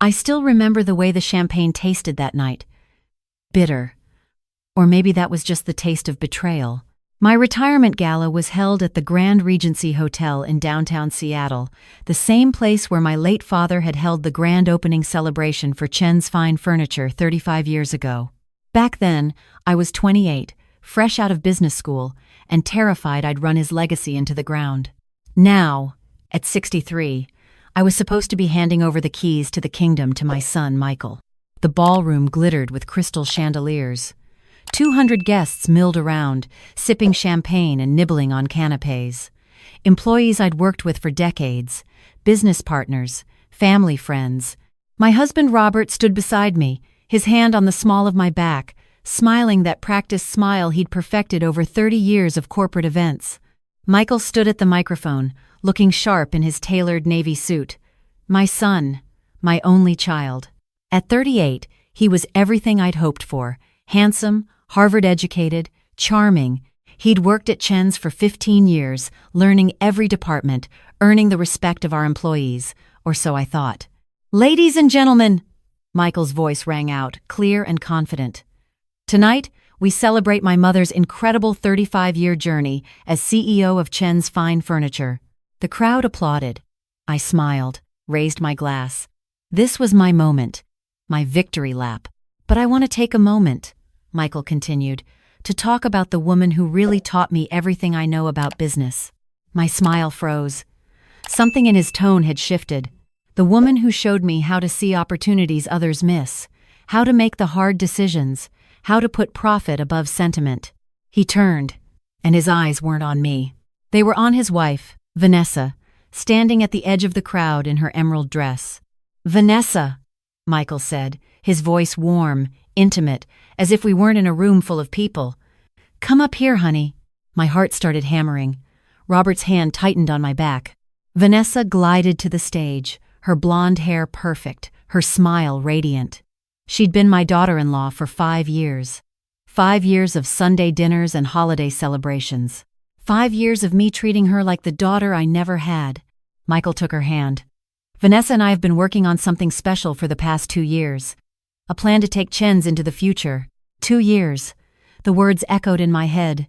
I still remember the way the champagne tasted that night. Bitter. Or maybe that was just the taste of betrayal. My retirement gala was held at the Grand Regency Hotel in downtown Seattle, the same place where my late father had held the grand opening celebration for Chen's Fine Furniture 35 years ago. Back then, I was 28, fresh out of business school, and terrified I'd run his legacy into the ground. Now, at 63, I was supposed to be handing over the keys to the kingdom to my son, Michael. The ballroom glittered with crystal chandeliers. 200 guests milled around, sipping champagne and nibbling on canapés. Employees I'd worked with for decades, business partners, family friends. My husband Robert stood beside me, his hand on the small of my back, smiling that practiced smile he'd perfected over 30 years of corporate events. Michael stood at the microphone, looking sharp in his tailored navy suit. My son, my only child. At 38, he was everything I'd hoped for: handsome, Harvard-educated, charming. He'd worked at Chen's for 15 years, learning every department, earning the respect of our employees, or so I thought. "Ladies and gentlemen," Michael's voice rang out, clear and confident. "Tonight, we celebrate my mother's incredible 35-year journey as CEO of Chen's Fine Furniture." The crowd applauded. I smiled, raised my glass. This was my moment, my victory lap. "But I want to take a moment," Michael continued, "to talk about the woman who really taught me everything I know about business." My smile froze. Something in his tone had shifted. The woman who showed me how to see opportunities others miss, how to make the hard decisions, how to put profit above sentiment. He turned, and his eyes weren't on me. They were on his wife, Vanessa, standing at the edge of the crowd in her emerald dress. "Vanessa," Michael said, his voice warm, intimate, as if we weren't in a room full of people. "Come up here, honey." My heart started hammering. Robert's hand tightened on my back. Vanessa glided to the stage, her blonde hair perfect, her smile radiant. She'd been my daughter-in-law for 5 years. 5 years of Sunday dinners and holiday celebrations. 5 years of me treating her like the daughter I never had. Michael took her hand. "Vanessa and I have been working on something special for the past 2 years. A plan to take Chen's into the future. 2 years. The words echoed in my head.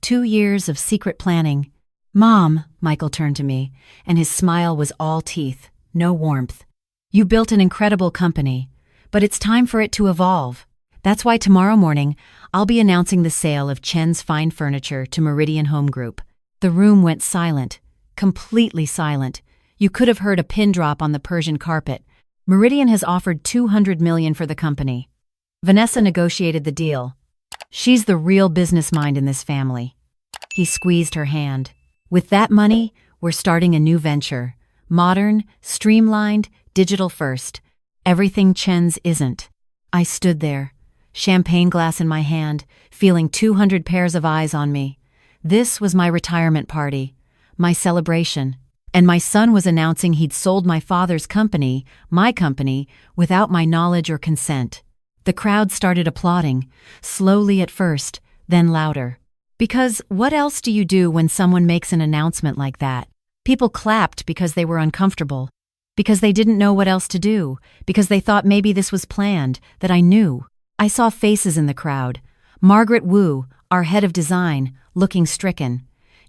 2 years of secret planning. "Mom," Michael turned to me, and his smile was all teeth, no warmth. "You built an incredible company, but it's time for it to evolve. That's why tomorrow morning, I'll be announcing the sale of Chen's Fine Furniture to Meridian Home Group." The room went silent, completely silent. You could have heard a pin drop on the Persian carpet. Meridian has offered $200 million for the company. Vanessa negotiated the deal. She's the real business mind in this family. He squeezed her hand. "With that money, we're starting a new venture. Modern, streamlined, digital first. Everything Chen's isn't." I stood there, champagne glass in my hand, feeling 200 pairs of eyes on me. This was my retirement party, my celebration. And my son was announcing he'd sold my father's company, my company, without my knowledge or consent. The crowd started applauding, slowly at first, then louder. Because what else do you do when someone makes an announcement like that? People clapped because they were uncomfortable, because they didn't know what else to do, because they thought maybe this was planned, that I knew. I saw faces in the crowd. Margaret Wu, our head of design, looking stricken.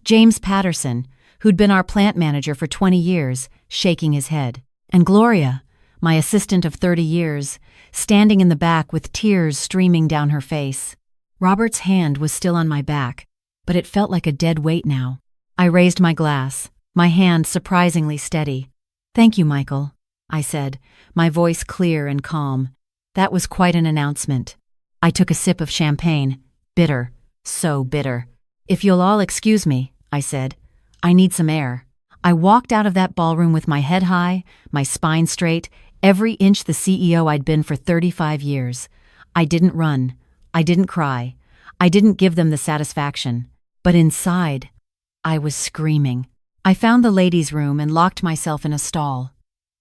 James Patterson, who'd been our plant manager for 20 years, shaking his head. And Gloria, my assistant of 30 years, standing in the back with tears streaming down her face. Robert's hand was still on my back, but it felt like a dead weight now. I raised my glass, my hand surprisingly steady. "Thank you, Michael," I said, my voice clear and calm. That was quite an announcement. I took a sip of champagne. Bitter, so bitter. "If you'll all excuse me," I said. "I need some air." I walked out of that ballroom with my head high, my spine straight, every inch the CEO I'd been for 35 years. I didn't run. I didn't cry. I didn't give them the satisfaction. But inside, I was screaming. I found the ladies' room and locked myself in a stall.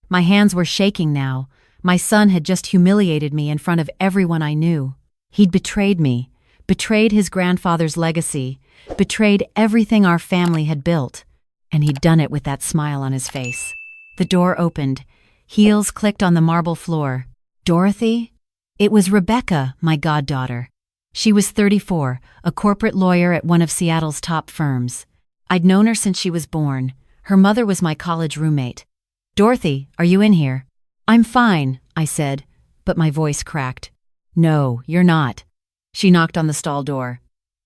My hands were shaking now. My son had just humiliated me in front of everyone I knew. He'd betrayed me, betrayed his grandfather's legacy, betrayed everything our family had built. And he'd done it with that smile on his face. The door opened. Heels clicked on the marble floor. Dorothy? It was Rebecca, my goddaughter. She was 34, a corporate lawyer at one of Seattle's top firms. I'd known her since she was born. Her mother was my college roommate. Dorothy, are you in here? I'm fine, I said, but my voice cracked. No, you're not. She knocked on the stall door.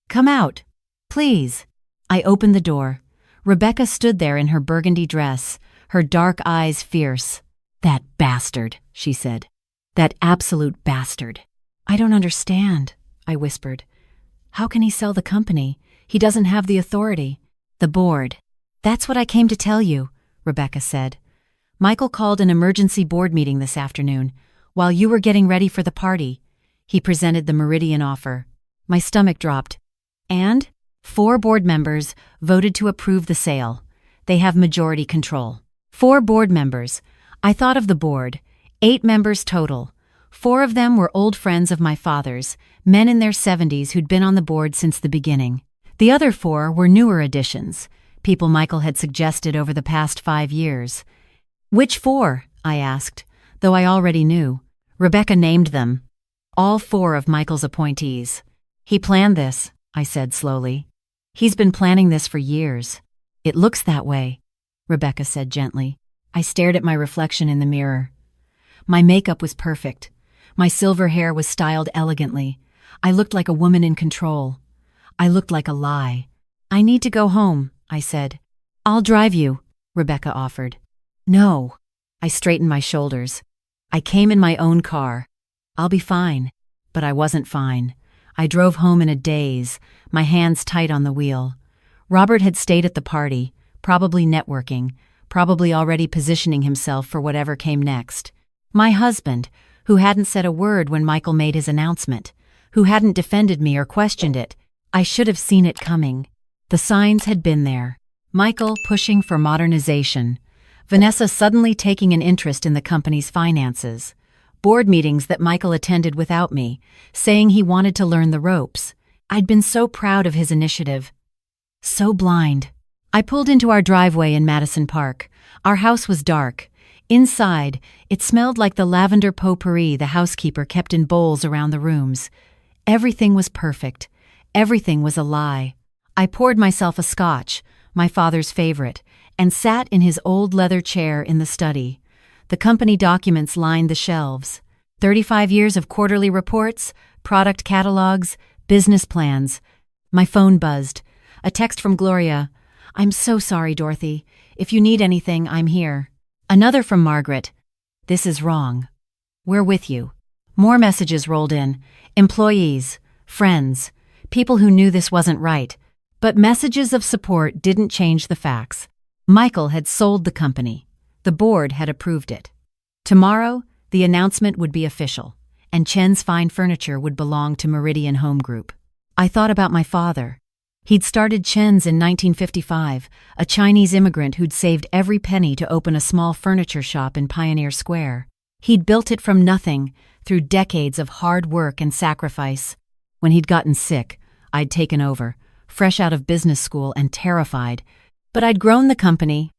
Come out, please. I opened the door. Rebecca stood there in her burgundy dress, her dark eyes fierce. That bastard, she said. That absolute bastard. I don't understand, I whispered. How can he sell the company? He doesn't have the authority. The board. That's what I came to tell you, Rebecca said. Michael called an emergency board meeting this afternoon, while you were getting ready for the party. He presented the Meridian offer. My stomach dropped. And 4 board members voted to approve the sale. They have majority control. 4 board members. I thought of the board. 8 members total. 4 of them were old friends of my father's, men in their 70s who'd been on the board since the beginning. The other 4 were newer additions, people Michael had suggested over the past 5 years. Which 4? I asked, though I already knew. Rebecca named them. All 4 of Michael's appointees. He planned this, I said slowly. He's been planning this for years. It looks that way, Rebecca said gently. I stared at my reflection in the mirror. My makeup was perfect. My silver hair was styled elegantly. I looked like a woman in control. I looked like a lie. I need to go home, I said. I'll drive you, Rebecca offered. No. I straightened my shoulders. I came in my own car. I'll be fine. But I wasn't fine. I drove home in a daze, my hands tight on the wheel. Robert had stayed at the party, probably networking, probably already positioning himself for whatever came next. My husband, who hadn't said a word when Michael made his announcement, who hadn't defended me or questioned it. I should have seen it coming. The signs had been there. Michael pushing for modernization. Vanessa suddenly taking an interest in the company's finances. Board meetings that Michael attended without me, saying he wanted to learn the ropes. I'd been so proud of his initiative. So blind. I pulled into our driveway in Madison Park. Our house was dark. Inside, it smelled like the lavender potpourri the housekeeper kept in bowls around the rooms. Everything was perfect. Everything was a lie. I poured myself a scotch, my father's favorite, and sat in his old leather chair in the study. The company documents lined the shelves. 35 years of quarterly reports, product catalogs, business plans. My phone buzzed. A text from Gloria. I'm so sorry, Dorothy. If you need anything, I'm here. Another from Margaret. This is wrong. We're with you. More messages rolled in. Employees, friends, people who knew this wasn't right. But messages of support didn't change the facts. Michael had sold the company. The board had approved it. Tomorrow, the announcement would be official, and Chen's Fine Furniture would belong to Meridian Home Group. I thought about my father. He'd started Chen's in 1955, a Chinese immigrant who'd saved every penny to open a small furniture shop in Pioneer Square. He'd built it from nothing, through decades of hard work and sacrifice. When he'd gotten sick, I'd taken over, fresh out of business school and terrified. But I'd grown the company,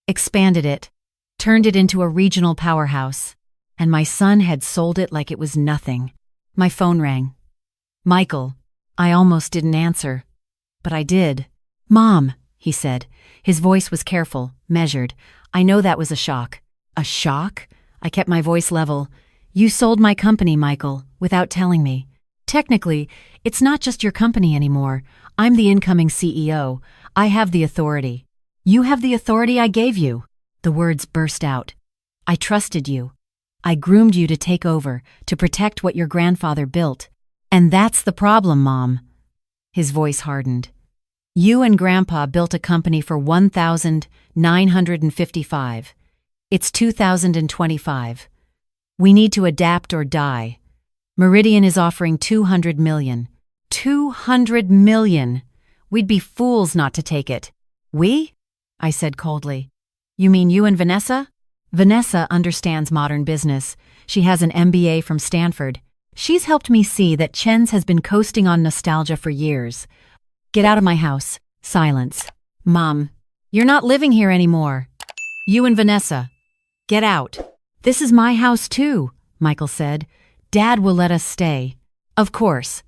expanded it, turned it into a regional powerhouse, and my son had sold it like it was nothing. My phone rang. Michael. I almost didn't answer. But I did. Mom, he said. His voice was careful, measured. I know that was a shock. A shock? I kept my voice level. You sold my company, Michael, without telling me. Technically, it's not just your company anymore. I'm the incoming CEO. I have the authority. You have the authority I gave you. The words burst out. I trusted you. I groomed you to take over, to protect what your grandfather built. And that's the problem, Mom. His voice hardened. You and Grandpa built a company for 1,955. It's 2025. We need to adapt or die. Meridian is offering $200 million. $200 million! We'd be fools not to take it. We? I said coldly. You mean you and Vanessa? Vanessa understands modern business. She has an MBA from Stanford. She's helped me see that Chen's has been coasting on nostalgia for years. Get out of my house. Silence. Mom, you're not living here anymore. You and Vanessa. Get out. "This is my house too," Michael said. "Dad will let us stay." "Of course."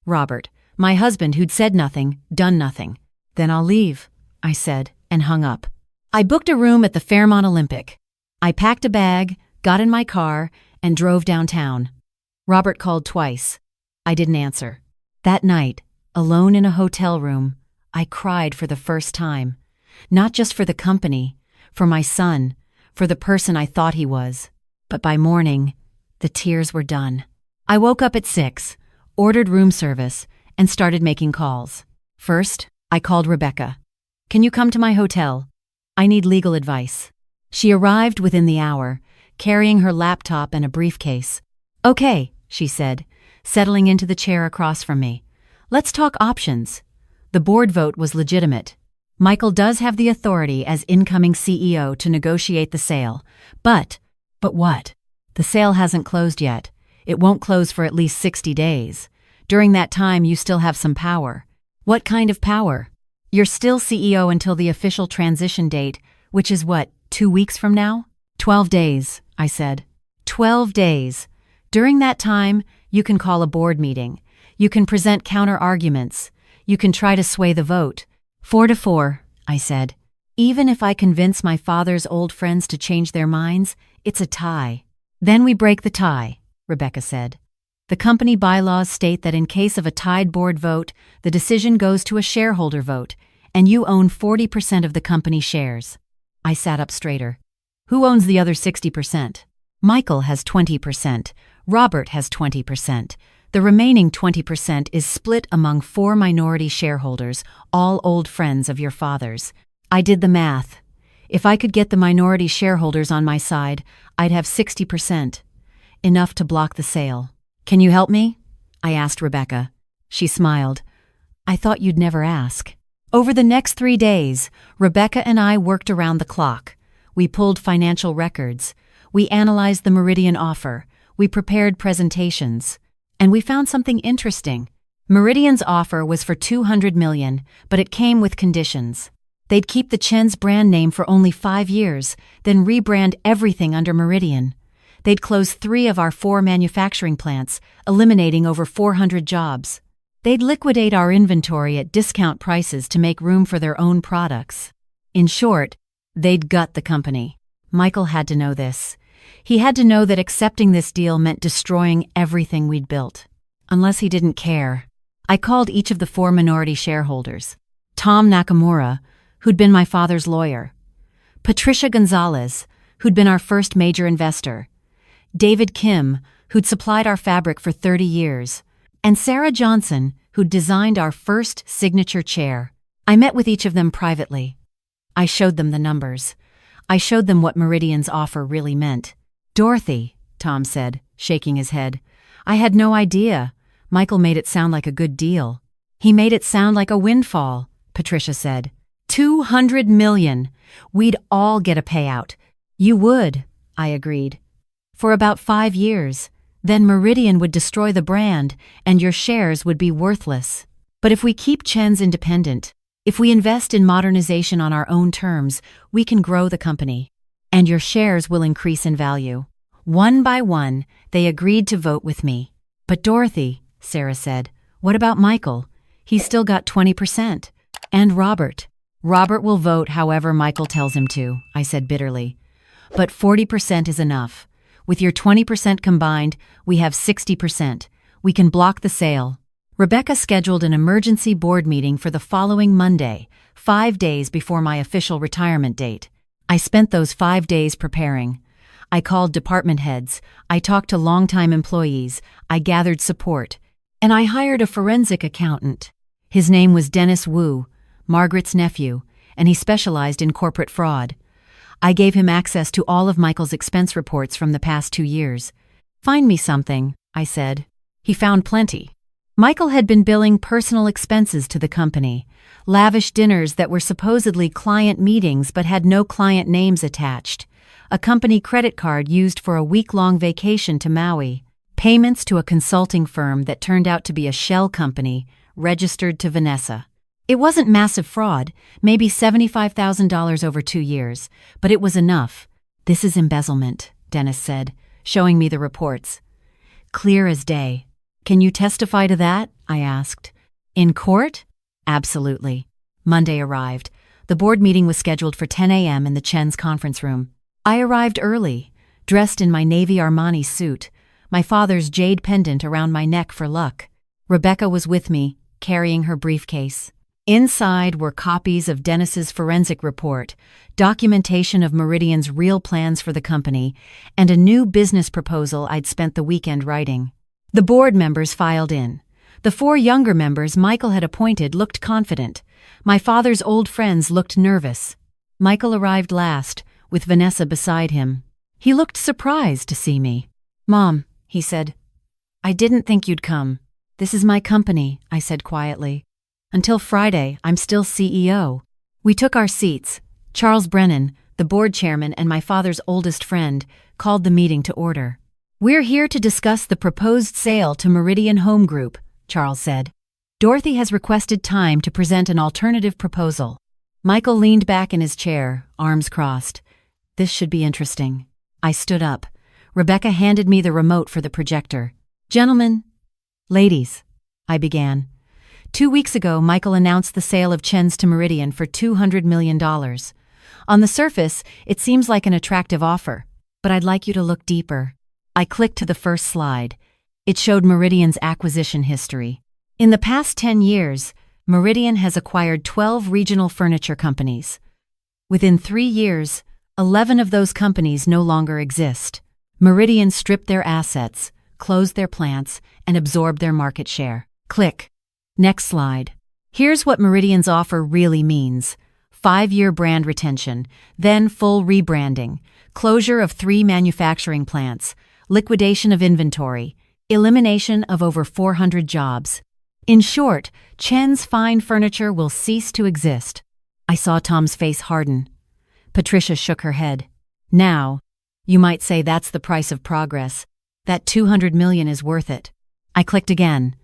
Robert, my husband who'd said nothing, done nothing. "Then I'll leave," I said, and hung up. I booked a room at the Fairmont Olympic. I packed a bag, got in my car, and drove downtown. Robert called twice. I didn't answer. That night, alone in a hotel room, I cried for the first time. Not just for the company, for my son, for the person I thought he was. But by morning, the tears were done. I woke up at 6, ordered room service, and started making calls. First, I called Rebecca. "Can you come to my hotel? I need legal advice." She arrived within the hour, carrying her laptop and a briefcase. "Okay," she said, settling into the chair across from me. "Let's talk options." The board vote was legitimate. Michael does have the authority as incoming CEO to negotiate the sale. But what? The sale hasn't closed yet. It won't close for at least 60 days. During that time, you still have some power. What kind of power? You're still CEO until the official transition date, which is what, 2 weeks from now? 12 days, I said. 12 days. During that time, you can call a board meeting. You can present counter-arguments. You can try to sway the vote. 4-4, I said. Even if I convince my father's old friends to change their minds, it's a tie. Then we break the tie, Rebecca said. The company bylaws state that in case of a tied board vote, the decision goes to a shareholder vote, and you own 40% of the company shares. I sat up straighter. Who owns the other 60%? Michael has 20%. Robert has 20%. The remaining 20% is split among 4 minority shareholders, all old friends of your father's. I did the math. If I could get the minority shareholders on my side, I'd have 60%. Enough to block the sale. "Can you help me?" I asked Rebecca. She smiled. "I thought you'd never ask." Over the next 3 days, Rebecca and I worked around the clock. We pulled financial records. We analyzed the Meridian offer. We prepared presentations. And we found something interesting. Meridian's offer was for $200 million, but it came with conditions. They'd keep the Chen's brand name for only 5 years, then rebrand everything under Meridian. They'd close 3 of our 4 manufacturing plants, eliminating over 400 jobs. They'd liquidate our inventory at discount prices to make room for their own products. In short, they'd gut the company. Michael had to know this. He had to know that accepting this deal meant destroying everything we'd built. Unless he didn't care. I called each of the 4 minority shareholders. Tom Nakamura, who'd been my father's lawyer. Patricia Gonzalez, who'd been our first major investor. David Kim, who'd supplied our fabric for 30 years. And Sarah Johnson, who'd designed our first signature chair. I met with each of them privately. I showed them the numbers. I showed them what Meridian's offer really meant. "Dorothy," Tom said, shaking his head. "I had no idea. Michael made it sound like a good deal." "He made it sound like a windfall," Patricia said. $200 million. We'd all get a payout. "You would," I agreed. "For about 5 years. Then Meridian would destroy the brand, and your shares would be worthless. But if we keep Chen's independent, if we invest in modernization on our own terms, we can grow the company. And your shares will increase in value." One by one, they agreed to vote with me. "But Dorothy," Sarah said, "what about Michael? He's still got 20%. And Robert." "Robert will vote however Michael tells him to," I said bitterly. "But 40% is enough. With your 20% combined, we have 60%. We can block the sale." Rebecca scheduled an emergency board meeting for the following Monday, 5 days before my official retirement date. I spent those 5 days preparing. I called department heads, I talked to longtime employees, I gathered support, and I hired a forensic accountant. His name was Dennis Wu, Margaret's nephew, and he specialized in corporate fraud. I gave him access to all of Michael's expense reports from the past 2 years. "Find me something," I said. He found plenty. Michael had been billing personal expenses to the company, lavish dinners that were supposedly client meetings but had no client names attached, a company credit card used for a week-long vacation to Maui, payments to a consulting firm that turned out to be a shell company registered to Vanessa. It wasn't massive fraud, maybe $75,000 over 2 years, but it was enough. "This is embezzlement," Dennis said, showing me the reports. Clear as day. Can you testify to that? I asked. In court? Absolutely. Monday arrived. The board meeting was scheduled for 10 a.m. in the Chen's conference room. I arrived early, dressed in my navy Armani suit, my father's jade pendant around my neck for luck. Rebecca was with me, carrying her briefcase. Inside were copies of Dennis's forensic report, documentation of Meridian's real plans for the company, and a new business proposal I'd spent the weekend writing. The board members filed in. The 4 younger members Michael had appointed looked confident. My father's old friends looked nervous. Michael arrived last, with Vanessa beside him. He looked surprised to see me. "Mom," he said, "I didn't think you'd come. This is my company," I said quietly. "Until Friday, I'm still CEO." We took our seats. Charles Brennan, the board chairman and my father's oldest friend, called the meeting to order. "We're here to discuss the proposed sale to Meridian Home Group," Charles said. "Dorothy has requested time to present an alternative proposal." Michael leaned back in his chair, arms crossed. This should be interesting. I stood up. Rebecca handed me the remote for the projector. "Gentlemen, ladies," I began. 2 weeks ago, Michael announced the sale of Chen's to Meridian for $200 million. On the surface, it seems like an attractive offer, but I'd like you to look deeper. I clicked to the first slide. It showed Meridian's acquisition history. In the past 10 years, Meridian has acquired 12 regional furniture companies. Within 3 years, 11 of those companies no longer exist. Meridian stripped their assets, closed their plants, and absorbed their market share. Click. Next slide. Here's what Meridian's offer really means. 5-year brand retention, then full rebranding, closure of 3 manufacturing plants, liquidation of inventory, elimination of over 400 jobs. In short, Chen's fine furniture will cease to exist. I saw Tom's face harden. Patricia shook her head. "Now, you might say that's the price of progress. That $200 million is worth it." I clicked again.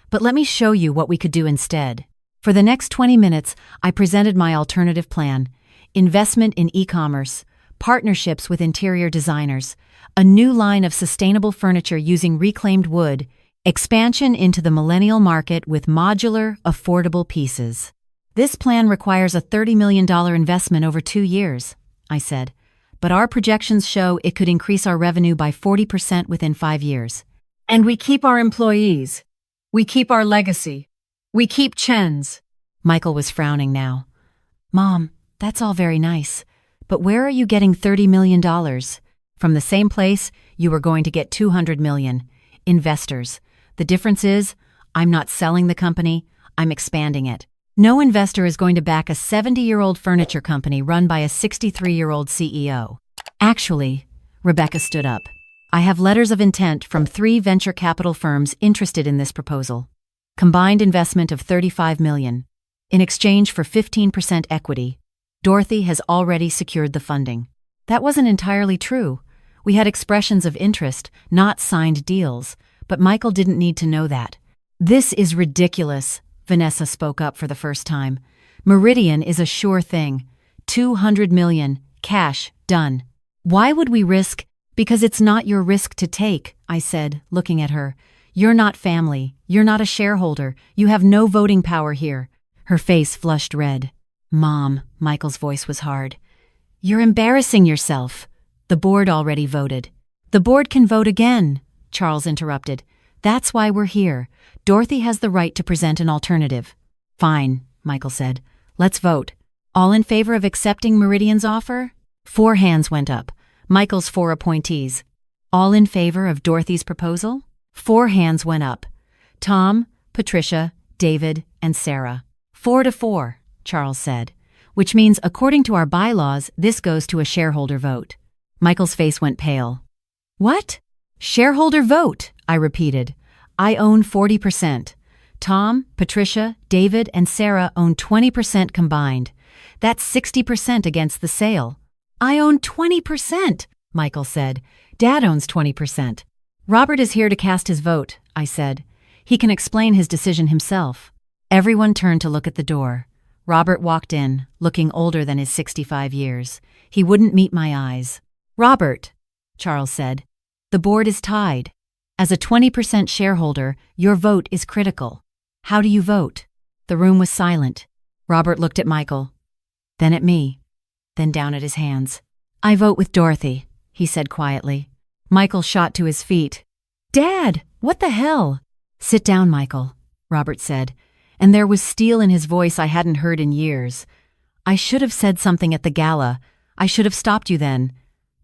"But let me show you what we could do instead." For the next 20 minutes, I presented my alternative plan: investment in e-commerce, partnerships with interior designers, a new line of sustainable furniture using reclaimed wood, expansion into the millennial market with modular, affordable pieces. "This plan requires a $30 million investment over 2 years," I said, "but our projections show it could increase our revenue by 40% within 5 years. And we keep our employees. We keep our legacy. We keep Chen's." Michael was frowning now. "Mom, that's all very nice, but where are you getting $30 million? From the same place you were going to get $200 million. Investors. The difference is, I'm not selling the company, I'm expanding it. No investor is going to back a 70-year-old furniture company run by a 63-year-old CEO. Actually," Rebecca stood up, "I have letters of intent from 3 venture capital firms interested in this proposal. Combined investment of $35 million. In exchange for 15% equity. Dorothy has already secured the funding." That wasn't entirely true. We had expressions of interest, not signed deals, but Michael didn't need to know that. "This is ridiculous," Vanessa spoke up for the first time. "Meridian is a sure thing. $200 million, cash, done. Why would we risk?" "Because it's not your risk to take," I said, looking at her. "You're not family. You're not a shareholder. You have no voting power here." Her face flushed red. "Mom," Michael's voice was hard. "You're embarrassing yourself. The board already voted." "The board can vote again," Charles interrupted. "That's why we're here. Dorothy has the right to present an alternative." "Fine," Michael said. "Let's vote. All in favor of accepting Meridian's offer?" 4 hands went up. Michael's 4 appointees. "All in favor of Dorothy's proposal?" 4 hands went up. Tom, Patricia, David, and Sarah. 4 to 4, Charles said, "which means according to our bylaws, this goes to a shareholder vote." Michael's face went pale. "What? Shareholder vote?" I repeated. "I own 40%. Tom, Patricia, David, and Sarah own 20% combined. That's 60% against the sale." "I own 20%, Michael said. "Dad owns 20%. "Robert is here to cast his vote," I said. "He can explain his decision himself." Everyone turned to look at the door. Robert walked in, looking older than his 65 years. He wouldn't meet my eyes. "Robert." Charles said. "The board is tied. As a 20% shareholder, your vote is critical. How do you vote?" The room was silent. Robert looked at Michael, then at me, then down at his hands. "I vote with Dorothy," he said quietly. Michael shot to his feet. "Dad, what the hell?" "Sit down, Michael," Robert said, and there was steel in his voice I hadn't heard in years. "I should have said something at the gala. I should have stopped you then.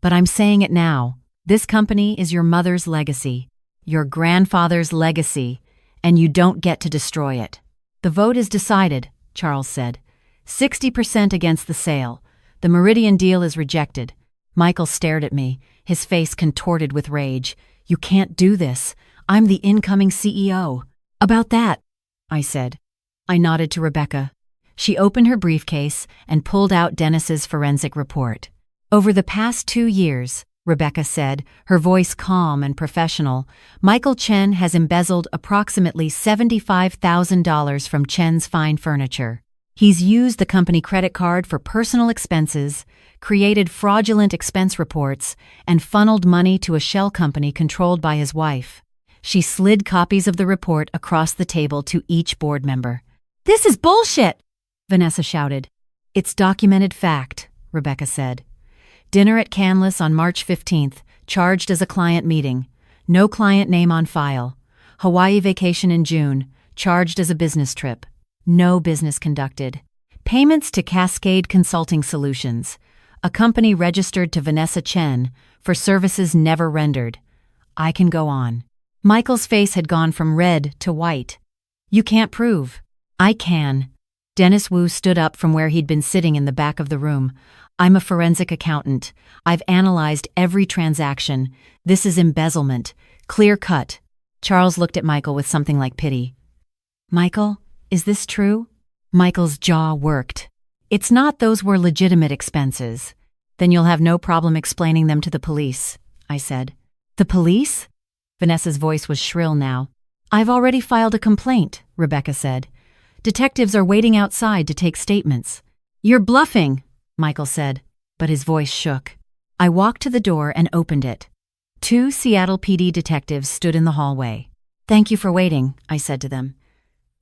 But I'm saying it now. This company is your mother's legacy, your grandfather's legacy, and you don't get to destroy it." "The vote is decided," Charles said. 60% against the sale. The Meridian deal is rejected." Michael stared at me, his face contorted with rage. "You can't do this. I'm the incoming CEO." "About that," I said. I nodded to Rebecca. She opened her briefcase and pulled out Dennis's forensic report. "Over the past 2 years," Rebecca said, her voice calm and professional, "Michael Chen has embezzled approximately $75,000 from Chen's Fine Furniture. He's used the company credit card for personal expenses, created fraudulent expense reports, and funneled money to a shell company controlled by his wife." She slid copies of the report across the table to each board member. "This is bullshit!" Vanessa shouted. "It's documented fact," Rebecca said. "Dinner at Canlis on March 15th, charged as a client meeting. No client name on file. Hawaii vacation in June, charged as a business trip. No business conducted. Payments to Cascade Consulting Solutions, a company registered to Vanessa Chen for services never rendered. I can go on." Michael's face had gone from red to white. "You can't prove." "I can." Dennis Wu stood up from where he'd been sitting in the back of the room. "I'm a forensic accountant. I've analyzed every transaction. This is embezzlement. Clear cut." Charles looked at Michael with something like pity. "Michael, is this true?" Michael's jaw worked. "It's not. Those were legitimate expenses." "Then you'll have no problem explaining them to the police," I said. "The police?" Vanessa's voice was shrill now. "I've already filed a complaint," Rebecca said. "Detectives are waiting outside to take statements." "You're bluffing," Michael said, but his voice shook. I walked to the door and opened it. 2 Seattle PD detectives stood in the hallway. "Thank you for waiting," I said to them.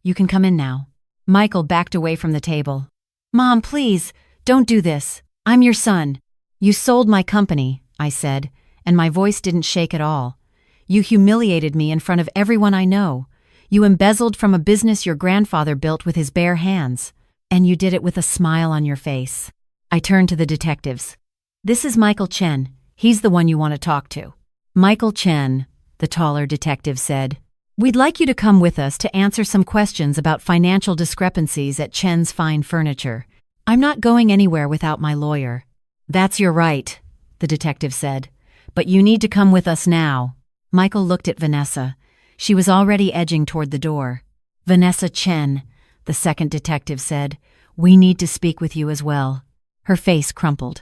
"You can come in now." Michael backed away from the table. "Mom, please, don't do this. I'm your son." "You sold my company," I said, and my voice didn't shake at all. "You humiliated me in front of everyone I know. You embezzled from a business your grandfather built with his bare hands. And you did it with a smile on your face." I turned to the detectives. "This is Michael Chen. He's the one you want to talk to." "Michael Chen," the taller detective said. "We'd like you to come with us to answer some questions about financial discrepancies at Chen's Fine Furniture. I'm not going anywhere without my lawyer." "That's your right," the detective said. "But you need to come with us now." Michael looked at Vanessa. She was already edging toward the door. "Vanessa Chen," the second detective said. "We need to speak with you as well." Her face crumpled.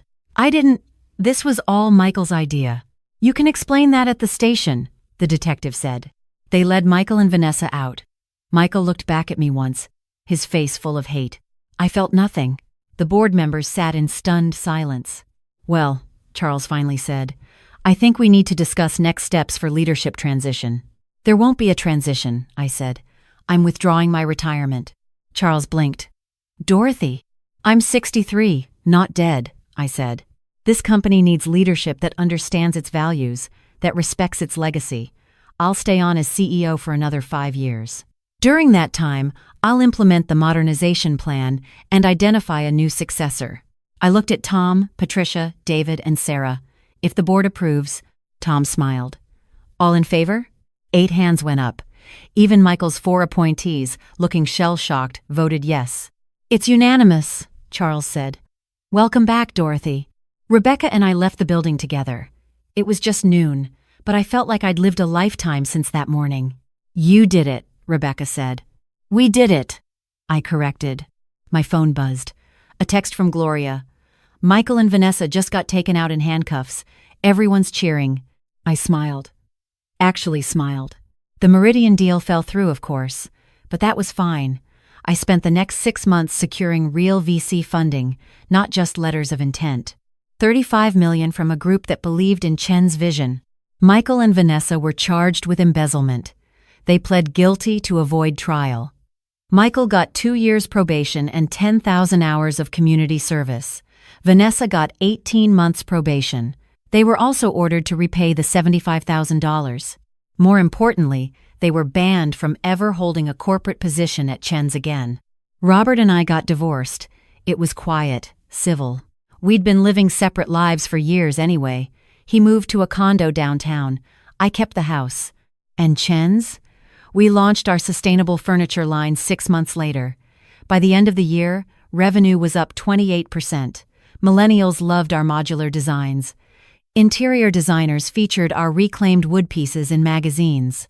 This was all Michael's idea." "You can explain that at the station," the detective said. They led Michael and Vanessa out. Michael looked back at me once, his face full of hate. I felt nothing. The board members sat in stunned silence. "Well," Charles finally said, "I think we need to discuss next steps for leadership transition." "There won't be a transition," I said. "I'm withdrawing my retirement." Charles blinked. "Dorothy, I'm 63, not dead," I said. "This company needs leadership that understands its values, that respects its legacy. I'll stay on as CEO for another 5 years. During that time, I'll implement the modernization plan and identify a new successor." I looked at Tom, Patricia, David, and Sarah. "If the board approves," Tom smiled. "All in favor?" 8 hands went up. Even Michael's 4 appointees, looking shell-shocked, voted yes. "It's unanimous," Charles said. "Welcome back, Dorothy." Rebecca and I left the building together. It was just noon, but I felt like I'd lived a lifetime since that morning. "You did it," Rebecca said. "We did it," I corrected. My phone buzzed. A text from Gloria. "Michael and Vanessa just got taken out in handcuffs. Everyone's cheering." I smiled. Actually smiled. The Meridian deal fell through, of course, but that was fine. I spent the next 6 months securing real VC funding, not just letters of intent. $35 million from a group that believed in Chen's vision. Michael and Vanessa were charged with embezzlement. They pled guilty to avoid trial. Michael got 2 years probation and 10,000 hours of community service. Vanessa got 18 months probation. They were also ordered to repay the $75,000. More importantly, they were banned from ever holding a corporate position at Chen's again. Robert and I got divorced. It was quiet, civil. We'd been living separate lives for years anyway. He moved to a condo downtown. I kept the house. And Chen's? We launched our sustainable furniture line 6 months later. By the end of the year, revenue was up 28%. Millennials loved our modular designs. Interior designers featured our reclaimed wood pieces in magazines.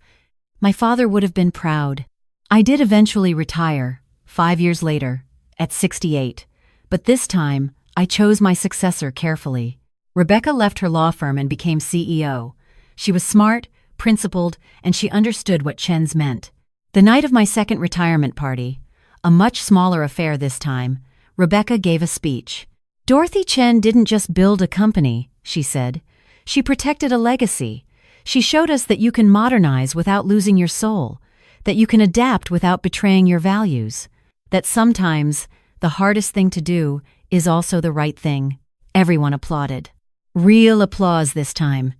My father would have been proud. I did eventually retire, 5 years later, at 68. But this time, I chose my successor carefully. Rebecca left her law firm and became CEO. She was smart, principled, and she understood what Chen's meant. The night of my second retirement party, a much smaller affair this time, Rebecca gave a speech. Dorothy Chen didn't just build a company, she said. She protected a legacy. She showed us that you can modernize without losing your soul, that you can adapt without betraying your values, that sometimes the hardest thing to do is also the right thing. Everyone applauded. Real applause this time.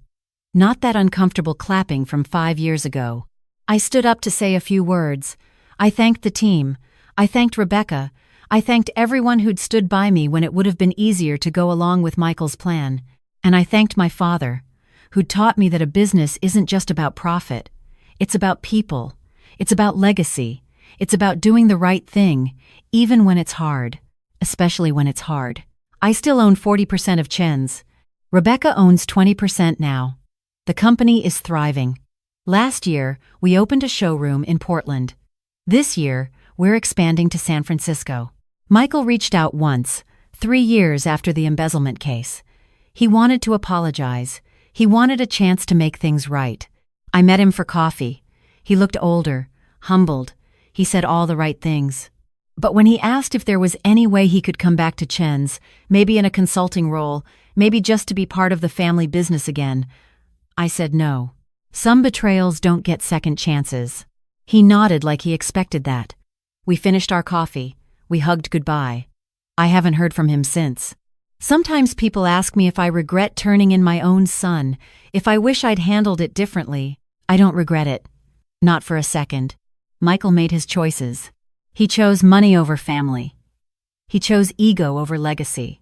Not that uncomfortable clapping from 5 years ago. I stood up to say a few words. I thanked the team. I thanked Rebecca. I thanked everyone who'd stood by me when it would have been easier to go along with Michael's plan. And I thanked my father, who taught me that a business isn't just about profit. It's about people. It's about legacy. It's about doing the right thing, even when it's hard. Especially when it's hard. I still own 40% of Chen's. Rebecca owns 20% now. The company is thriving. Last year, we opened a showroom in Portland. This year, we're expanding to San Francisco. Michael reached out once, 3 years after the embezzlement case. He wanted to apologize. He wanted a chance to make things right. I met him for coffee. He looked older, humbled. He said all the right things. But when he asked if there was any way he could come back to Chen's, maybe in a consulting role, maybe just to be part of the family business again, I said no. Some betrayals don't get second chances. He nodded like he expected that. We finished our coffee. We hugged goodbye. I haven't heard from him since. Sometimes people ask me if I regret turning in my own son, if I wish I'd handled it differently. I don't regret it. Not for a second. Michael made his choices. He chose money over family. He chose ego over legacy.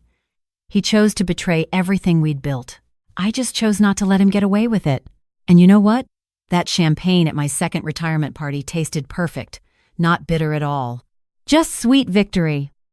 He chose to betray everything we'd built. I just chose not to let him get away with it. And you know what? That champagne at my second retirement party tasted perfect, not bitter at all. Just sweet victory.